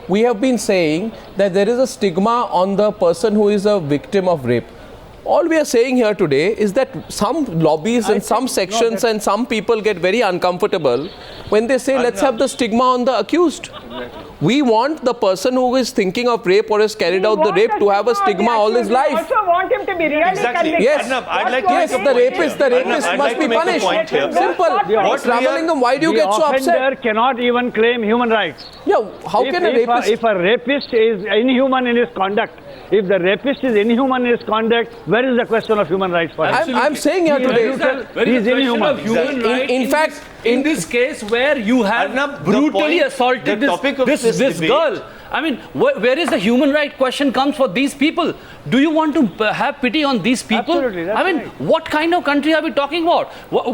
We have been saying that there is a stigma on the person who is a victim of rape. All we are saying here today is that some lobbies and some sections and some people get very uncomfortable when they say, let's have the stigma on the accused. We want the person who is thinking of rape or has carried out the rape to have a stigma all his life. We also want him to be really convicted. Yes, Arnab, I'd like to yes, the rapist must be punished. Simple. Ramalingham, why do you get so upset? The offender cannot even claim human rights. Yeah, how can a rapist... If a rapist is inhuman in his conduct, if the rapist is inhuman in his conduct, where is the question of human rights for him? I'm saying here today... He is inhuman. In fact, in this case where you have Arnab, brutally assaulted this girl, I mean, where is the human right question comes for these people? Do you want to have pity on these people? Absolutely, I mean, what kind of country are we talking about?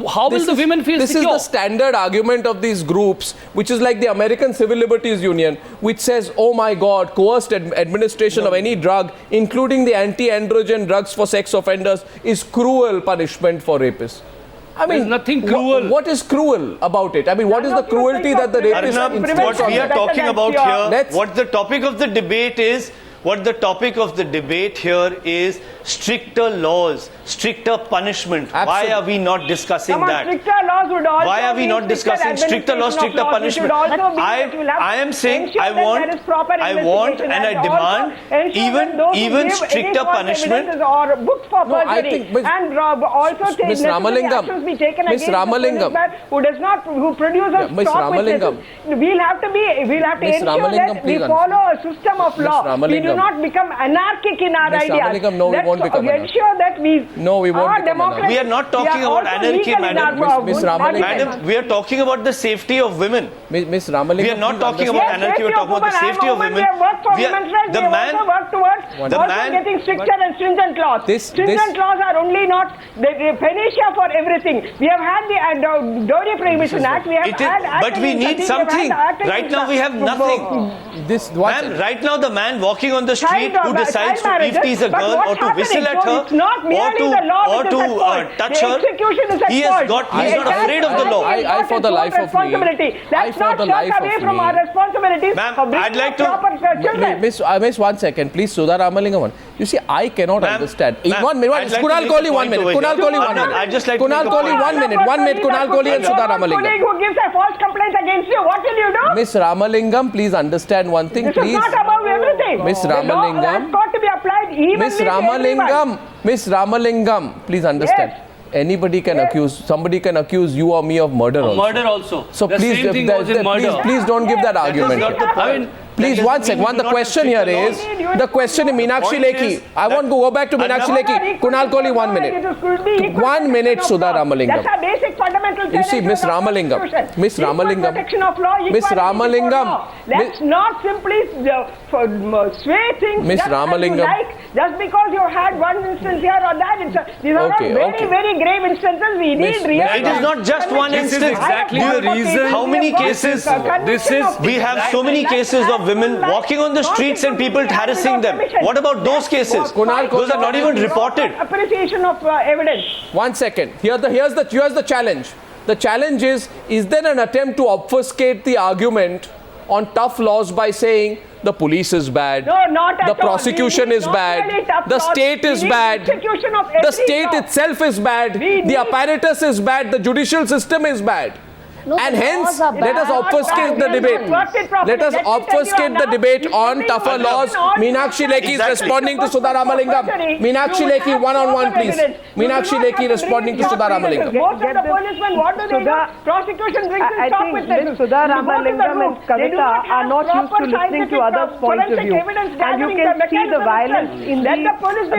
How will the women feel secure? This is the standard argument of these groups, which is like the American Civil Liberties Union, which says, oh my God, coerced administration of any drug, including the anti-androgen drugs for sex offenders, is cruel punishment for rapists. I mean, there's nothing cruel. What is cruel about it? I mean, what is the cruelty that the rapist Arnab, what we are talking about here, what the topic of the debate is, stricter laws, stricter punishment. Absolutely. Why are we not discussing that? Stricter laws would also Why are we not discussing stricter laws, stricter punishment? I am saying I want and I demand even stricter punishment. Or booked for perjury, and also Ms. Ramalingam, who produces Ms. Ramalingam, we'll have to ensure that we follow a system of law. We do not become anarchic in our ideas. No, we won't become anarchic. Ensure that we won't become anarchic. We are not talking about anarchy, madam. Madam, we are talking about the safety of women. Ms. Ramalingam, we are not talking about anarchy, we are talking about the safety of women. The man work towards getting stricter and stringent laws. Stringent laws are only not the panacea for everything. We have had the Dowry Prohibition Act. We have had but we need something. Right now we have nothing. Right now the man walking on the street who decides to tease a girl or to whistle at her or to touch her, he is not afraid of the law. I for the life of me. Let's not shirk away from our responsibilities. Ma'am, I'd like to... Miss, 1 second, please, Sudha Ramalingam. You see, I cannot understand. 1 minute. Kunal Kohli, 1 minute. Kunal Kohli, 1 minute. I'd just like Kunal Kohli, 1 minute. 1 minute. Kunal Kohli and Sudha Ramalingam. Who gives a false complaint against you? What will you do? Miss Ramalingam, please understand one thing, this please. This is not above everything. Miss Ramalingam. The law has got to be applied evenly. Miss Ramalingam, please understand. Yes. Anybody can somebody can accuse you or me of murder also. Murder also. So the please, please don't give that argument. I mean, please, 1 second. The question here is, the question is Meenakshi Lekhi. I want to go back to Meenakshi Lekhi. Kunal Kohli, 1 minute. 1 minute, Sudha Ramalingam. That's a basic fundamental. You see, Miss Ramalingam. Let's not simply sway things Miss Ramalingam. Just because you had one instance here or that. These are not very grave instances. We need real. It is not just one instance. This is exactly the reason. How many cases? We have so many cases of women walking on the streets and people harassing them. What about those cases? Those are not even reported. Appreciation of evidence. 1 second. Here's the challenge. The challenge is there an attempt to obfuscate the argument on tough laws by saying the police is bad, no, not at the prosecution is bad, really the state is bad, the state itself is bad, the apparatus is bad, the judicial system is bad. No, and hence, let us obfuscate the debate. Let us obfuscate the debate on tougher laws. Meenakshi Lekhi is responding to Sudha Ramalingam. Meenakshi Lekhi, one-on-one, please. Meenakshi Lekhi responding to Sudha Ramalingam. Most of the policemen, what do they do? Prosecution brings in stop with them. Sudha Ramalingam and Kavita are not used to listening to others' points of view. And you can see the violence in the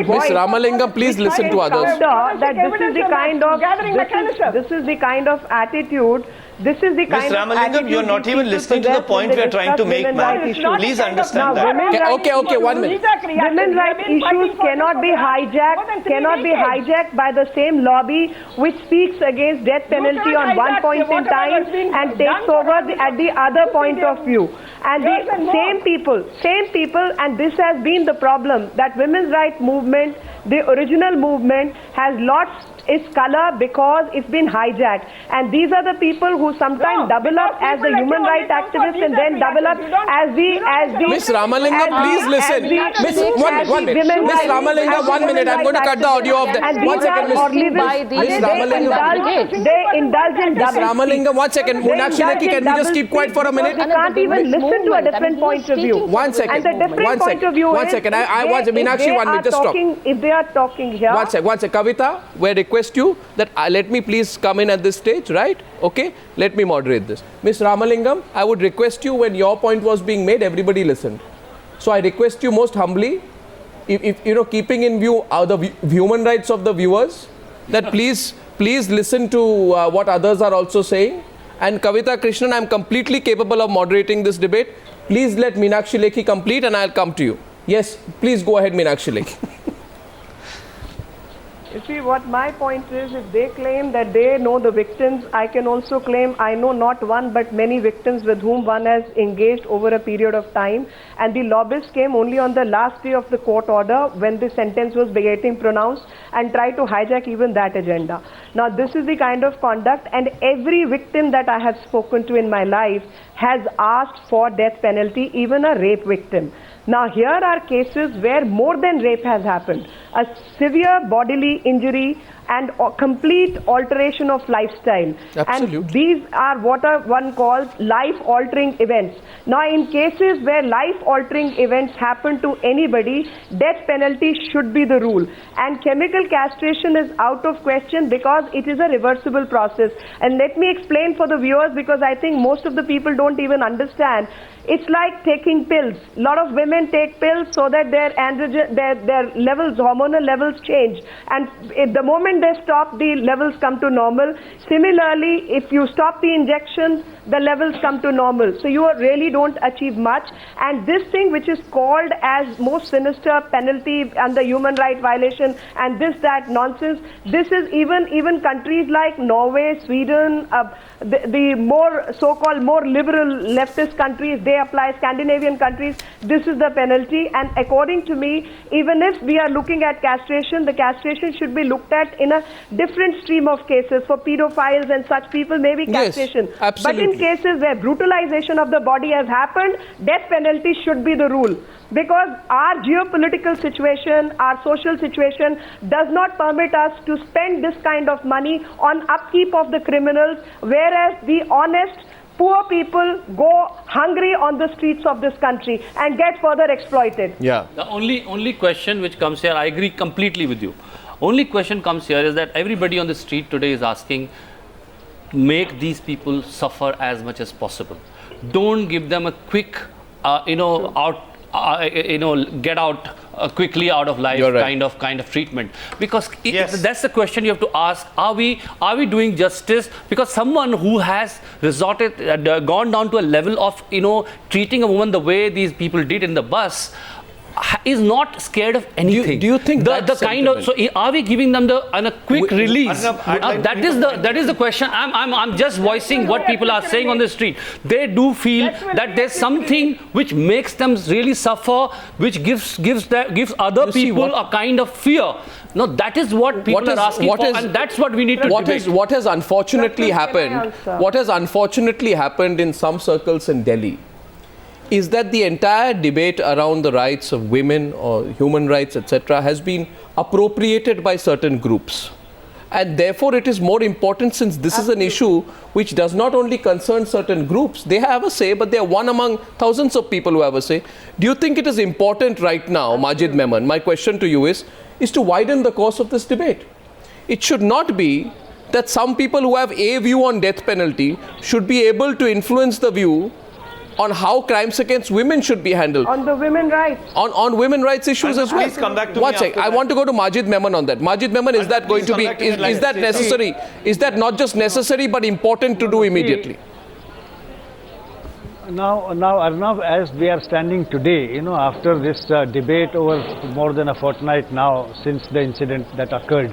Miss Ramalingam, please listen to others. That this is the kind of attitude. This is the kind Ms. Ramalingam, you are not even listening to the point we are trying to make, ma'am. Please understand that. Okay, 1 minute. Women's rights issues cannot be hijacked by the same lobby which speaks against death penalty on one point in time and takes over at the other point of view. And the same people, and this has been the problem, that women's rights movement The original movement has lost its color because it's been hijacked. And these are the people who sometimes double up as the human rights activists and then double up as the Miss Ramalingam, please listen. Miss Ramalingam, 1 minute. I'm going to cut the audio of that. 1 second, Miss Ramalingam. They indulge in Miss Ramalingam, 1 second. Meenakshi Lekhi, can we just keep quiet for a minute? They can't even listen to a different point of view. 1 second. And the different point of view is... 1 second. I want Meenakshi, 1 minute. Just stop. If they are talking here... 1 second. Kavita, we request you that let me please come in at this stage, right? Okay? Let me moderate this. Miss Ramalingam, I would request you, when your point was being made, everybody listened. So I request you most humbly, if you know, keeping in view the human rights of the viewers, that please listen to what others are also saying. And Kavita Krishnan, I'm completely capable of moderating this debate. Please let Meenakshi Lekhi complete and I'll come to you. Yes, please go ahead, Meenakshi Lekhi. You see, what my point is, if they claim that they know the victims, I can also claim I know not one but many victims with whom one has engaged over a period of time. And the lobbyists came only on the last day of the court order when the sentence was getting pronounced and tried to hijack even that agenda. Now, this is the kind of conduct, and every victim that I have spoken to in my life has asked for death penalty, even a rape victim. Now, here are cases where more than rape has happened. A severe bodily injury and a complete alteration of lifestyle. Absolutely. And these are what one calls life-altering events. Now, in cases where life-altering events happen to anybody, death penalty should be the rule. And chemical castration is out of question because it is a reversible process. And let me explain for the viewers, because I think most of the people don't even understand. It's like taking pills. A lot of women take pills so that their levels, hormonal levels change. And the moment they stop, the levels come to normal. Similarly, if you stop the injections, the levels come to normal. So you really don't achieve much. And this thing which is called as most sinister penalty under human rights violation and that nonsense, this is even countries like Norway, Sweden, the more so-called more liberal leftist countries, they apply. Scandinavian countries, this is the penalty. And according to me, even if we are looking at castration, the castration should be looked at in a different stream of cases. For pedophiles and such people, maybe castration. Yes, absolutely. But in cases where brutalization of the body has happened, death penalty should be the rule. Because our geopolitical situation, our social situation does not permit us to spend this kind of money on upkeep of the criminals, whereas the honest, poor people go hungry on the streets of this country and get further exploited. Yeah. The only question which comes here, I agree completely with you. Only question comes here is that everybody on the street today is asking, make these people suffer as much as possible. Don't give them a quick, get out quickly out of life kind of treatment, because that's the question you have to ask. Are we doing justice? Because someone who has gone down to a level of treating a woman the way these people did in the bus is not scared of anything. Do you think the kind of, so are we giving them a quick release? Arnab, that is the question. I'm just voicing what people are saying on the street. They do feel that there's something which makes them really suffer, which gives other people a kind of fear. No, that is what people are asking for, and that's what we need to debate. What has unfortunately happened in some circles in Delhi is that the entire debate around the rights of women or human rights, etc., has been appropriated by certain groups. And therefore, it is more important, since this is an issue which does not only concern certain groups. They have a say, but they are one among thousands of people who have a say. Do you think it is important right now, Majid Memon, my question to you is to widen the course of this debate? It should not be that some people who have a view on death penalty should be able to influence the view on how crimes against women should be handled. On the women rights. On women rights issues as well. Please come back to One sec. I want to go to Majid Memon on that. Majid Memon, is that going to be, is that necessary? Is that not just necessary but important to do immediately? Now, Arnab, as we are standing today, after this debate over more than a fortnight now since the incident that occurred,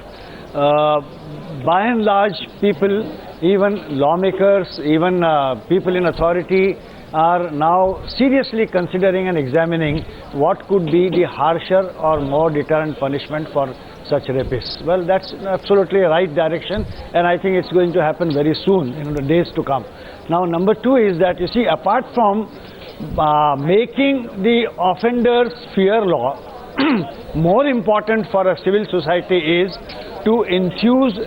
by and large, people, even lawmakers, even people in authority, are now seriously considering and examining what could be the harsher or more deterrent punishment for such rapists. Well, that's absolutely a right direction, and I think it's going to happen very soon, in the days to come. Now, number two is that, you see, apart from making the offenders fear law, more important for a civil society is to infuse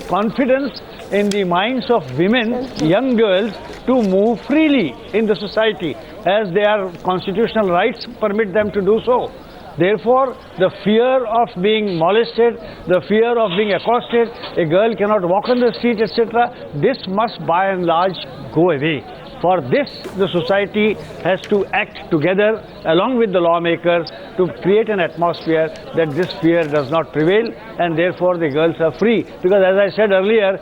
confidence in the minds of women, young girls, to move freely in the society, as their constitutional rights permit them to do so. Therefore, the fear of being molested, the fear of being accosted, a girl cannot walk on the street, etc., this must by and large go away. For this, the society has to act together along with the lawmakers to create an atmosphere that this fear does not prevail, and therefore the girls are free. Because as I said earlier,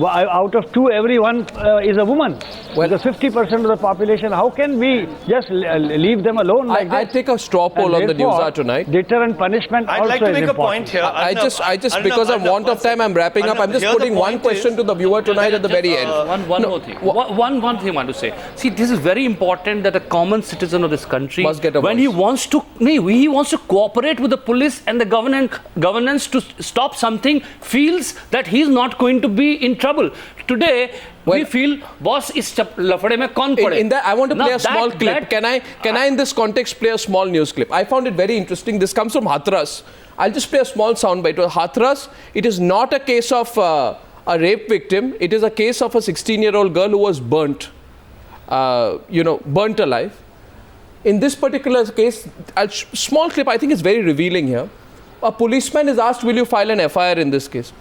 out of two, everyone is a woman. Well, because 50% of the population, how can we just leave them alone like this? I take a straw poll on the Newshour tonight. Deterrent punishment I'd also like to make is a important. point here. I just because of want of time, I'm wrapping up. I'm just putting one question to the viewer tonight at the very end. One more thing. One thing I want to say. See, this is very important that a common citizen of this country, must get a when voice. he wants to cooperate with the police and the governance to stop something, feels that he's not going to be in trouble. Today, we feel boss is lafade mein kaun pade. In that, I want to play a small clip. Can I in this context play a small news clip? I found it very interesting. This comes from Hathras. I'll just play a small soundbite. Hathras, it is not a case of a rape victim. It is a case of a 16-year-old girl who was burnt alive. In this particular case, a small clip, I think is very revealing here. A policeman is asked, will you file an FIR in this case?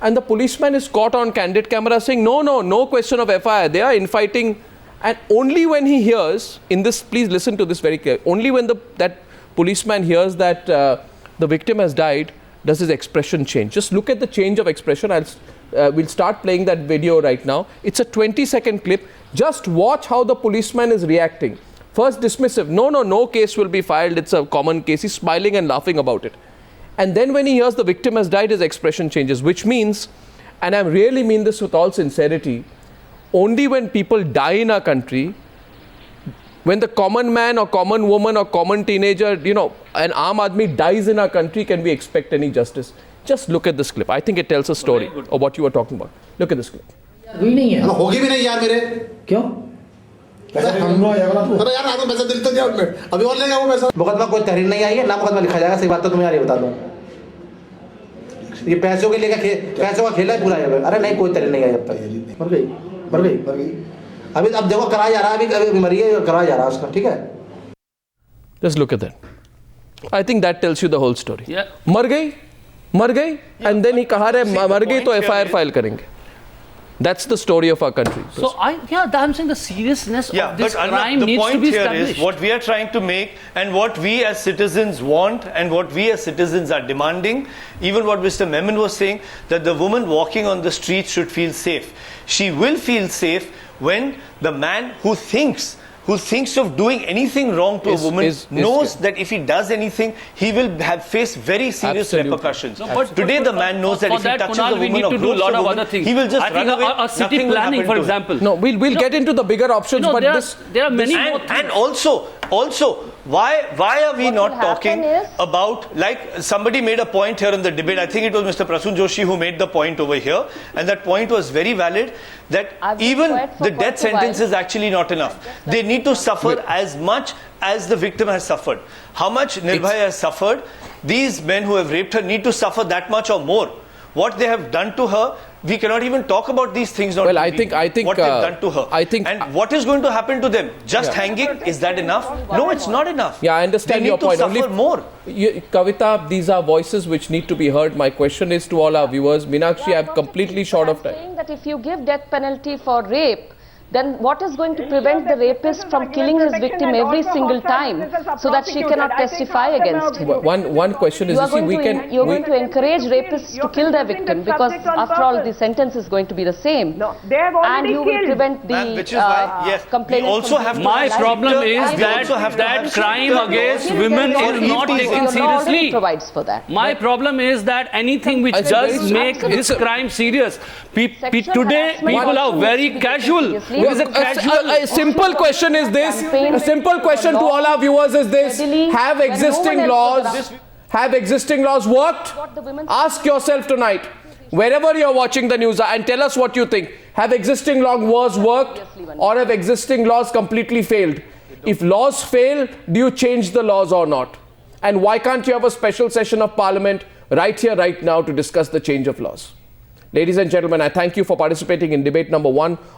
And the policeman is caught on candid camera saying, no question of FIR. They are infighting. And only when he hears, in this, please listen to this very clearly, only when that policeman hears that the victim has died, does his expression change. Just look at the change of expression. We'll start playing that video right now. It's a 20-second clip. Just watch how the policeman is reacting. First dismissive. No case will be filed. It's a common case. He's smiling and laughing about it. And then when he hears the victim has died, his expression changes, which means, and I really mean this with all sincerity, only when people die in our country, when the common man or common woman or common teenager, an aam aadmi dies in our country, can we expect any justice. Just look at this clip. I think it tells a story of what you were talking about. Look at this clip. होगी भी नहीं यार मेरे क्यों अभी और लेगा वो पैसा मुकदमा कोई तहरीर नहीं आई है ना मुकदमा लिखा जाएगा सही बात तो तुम्हें यार ये बता दूं ये पैसों के लिए पैसों का खेला है पूरा है अरे नहीं कोई तहरीर नहीं आई अब तक मर गई अभी अब देखो कराया जा रहा है अभी मरी है कराया जा रहा है उसका ठीक है Just look at that. I think that tells you the whole story. Yeah. मर गई and then he कहा रहे मर गई तो FIR file करेंगे. That's the story of our country. So I'm saying the seriousness of this crime needs to be established. The point here is what we are trying to make and what we as citizens want and what we as citizens are demanding, even what Mr. Memon was saying, that the woman walking on the street should feel safe. She will feel safe when the man who thinks of doing anything wrong to a woman knows that if he does anything, he will face very serious repercussions. No, Today the man knows that if he touches a woman or gropes a woman, he will just run away. A city planning, for example. No, we'll get into the bigger options, but there are many more things. And also, why are we not talking about, like somebody made a point here in the debate, I think it was Mr. Prasoon Joshi who made the point over here, and that point was very valid, that even the death sentence is actually not enough. They need to suffer as much as the victim has suffered. How much Nirbhaya has suffered, these men who have raped her need to suffer that much or more. What they have done to her, we cannot even talk about these things. Well, I think what they've done to her. And what is going to happen to them? Just hanging? Is that enough? No, it's not enough. Yeah, I understand your point. They need to suffer more. Kavita, these are voices which need to be heard. My question is to all our viewers. Meenakshi, I'm completely short of time. Saying that if you give death penalty for rape, then what is going to prevent the rapist from killing his victim every single time so that she cannot testify against him? One question is, you're going to encourage rapists to kill their victim because after all the sentence is going to be the same. And you will prevent the complaint. My problem is that crime against women is not taken seriously. Provides for that. My problem is that anything which does make this crime serious, today people are very casual A simple question is this. A simple question to all our viewers is this. Have existing laws worked? Ask yourself tonight, wherever you're watching the news, and tell us what you think. Have existing laws worked, or have existing laws completely failed? If laws fail, do you change the laws or not? And why can't you have a special session of Parliament right here, right now, to discuss the change of laws? Ladies and gentlemen, I thank you for participating in debate number 1